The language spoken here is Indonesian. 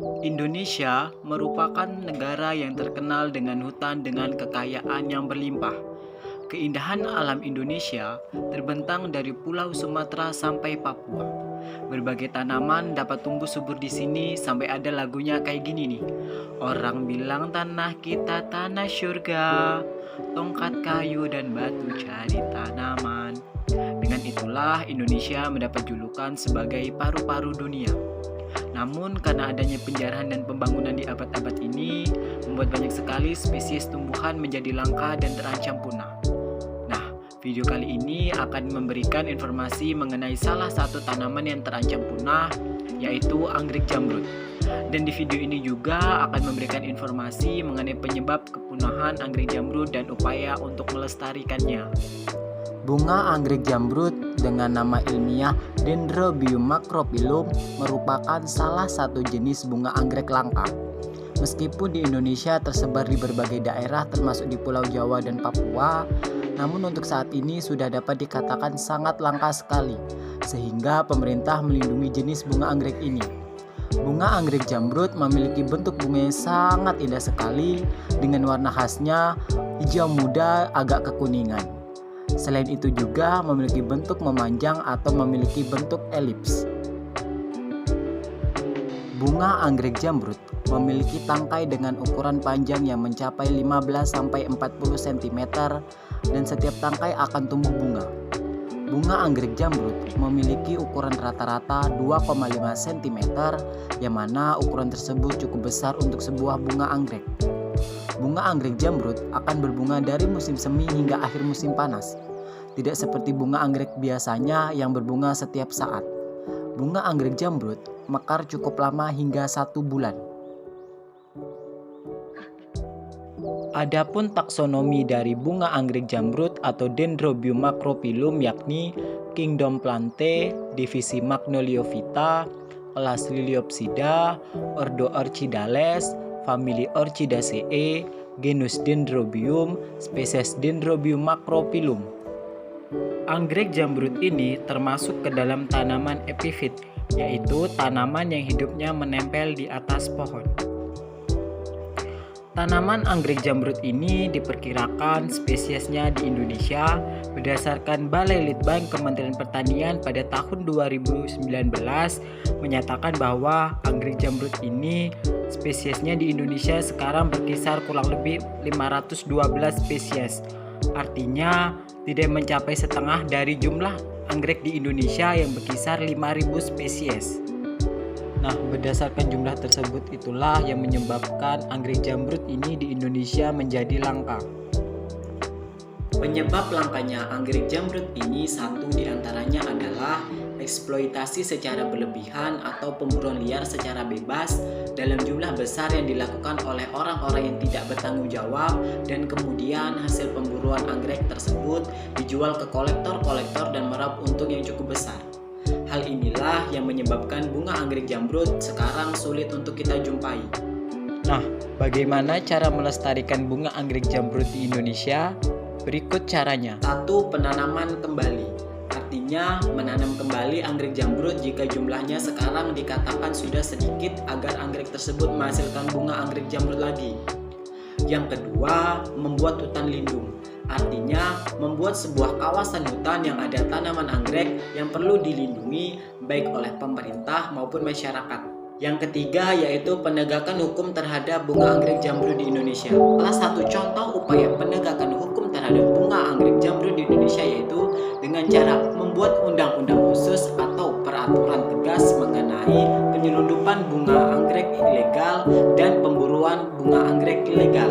Indonesia merupakan negara yang terkenal dengan hutan dengan kekayaan yang berlimpah. Keindahan alam Indonesia terbentang dari Pulau Sumatera sampai Papua. Berbagai tanaman dapat tumbuh subur di sini sampai ada lagunya kayak gini nih. Orang bilang tanah kita tanah surga, tongkat kayu dan batu cari tanaman. Dengan itulah Indonesia mendapat julukan sebagai paru-paru dunia. Namun karena adanya penjarahan dan pembangunan di abad-abad ini membuat banyak sekali spesies tumbuhan menjadi langka dan terancam punah. Nah, video kali ini akan memberikan informasi mengenai salah satu tanaman yang terancam punah, yaitu anggrek jamrut. Dan di video ini juga akan memberikan informasi mengenai penyebab kepunahan anggrek jamrut dan upaya untuk melestarikannya. Bunga anggrek jamrut dengan nama ilmiah Dendrobium macrophyllum merupakan salah satu jenis bunga anggrek langka. Meskipun di Indonesia tersebar di berbagai daerah termasuk di Pulau Jawa dan Papua, namun untuk saat ini sudah dapat dikatakan sangat langka sekali, sehingga pemerintah melindungi jenis bunga anggrek ini. Bunga anggrek jamrut memiliki bentuk bunga yang sangat indah sekali dengan warna khasnya hijau muda agak kekuningan. Selain itu juga memiliki bentuk memanjang atau memiliki bentuk elips. Bunga anggrek jamrut memiliki tangkai dengan ukuran panjang yang mencapai 15-40 cm dan setiap tangkai akan tumbuh bunga. Bunga anggrek jamrut memiliki ukuran rata-rata 2,5 cm yang mana ukuran tersebut cukup besar untuk sebuah bunga anggrek. Bunga anggrek jamrut akan berbunga dari musim semi hingga akhir musim panas. Tidak seperti bunga anggrek biasanya yang berbunga setiap saat. Bunga anggrek jamrut mekar cukup lama hingga 1 bulan. Adapun taksonomi dari bunga anggrek jamrut atau Dendrobium macrophyllum yakni Kingdom Plantae, divisi Magnoliophyta, kelas Liliopsida, ordo Orchidales, famili Orchidaceae, genus Dendrobium, spesies Dendrobium macrophyllum. Anggrek jamrut ini termasuk ke dalam tanaman epifit, yaitu tanaman yang hidupnya menempel di atas pohon. Tanaman anggrek jamrut ini diperkirakan spesiesnya di Indonesia berdasarkan Balai Litbang Kementerian Pertanian pada tahun 2019 menyatakan bahwa anggrek jamrut ini spesiesnya di Indonesia sekarang berkisar kurang lebih 512 spesies. Artinya tidak mencapai setengah dari jumlah anggrek di Indonesia yang berkisar 5.000 spesies. Nah, berdasarkan jumlah tersebut itulah yang menyebabkan anggrek jamrut ini di Indonesia menjadi langka. Penyebab langkanya anggrek jamrut ini satu diantaranya adalah eksploitasi secara berlebihan atau pemburuan liar secara bebas dalam jumlah besar yang dilakukan oleh orang-orang yang tidak bertanggung jawab, dan kemudian hasil pemburuan anggrek tersebut dijual ke kolektor-kolektor dan meraup untung yang cukup besar. Hal inilah yang menyebabkan bunga anggrek jamrut sekarang sulit untuk kita jumpai. Nah, bagaimana cara melestarikan bunga anggrek jamrut di Indonesia? Berikut caranya. 1. Penanaman kembali. Artinya menanam kembali anggrek jamrut jika jumlahnya sekarang dikatakan sudah sedikit agar anggrek tersebut menghasilkan bunga anggrek jamrut lagi. Yang kedua, membuat hutan lindung. Artinya membuat sebuah kawasan hutan yang ada tanaman anggrek yang perlu dilindungi baik oleh pemerintah maupun masyarakat. Yang ketiga yaitu penegakan hukum terhadap bunga anggrek jamrut di Indonesia. Salah satu contoh upaya penegakan hukum terhadap bunga anggrek jamrut di Indonesia yaitu dengan cara membuat undang-undang khusus atau peraturan tegas mengenai penyelundupan bunga anggrek ilegal dan pemburuan bunga anggrek ilegal.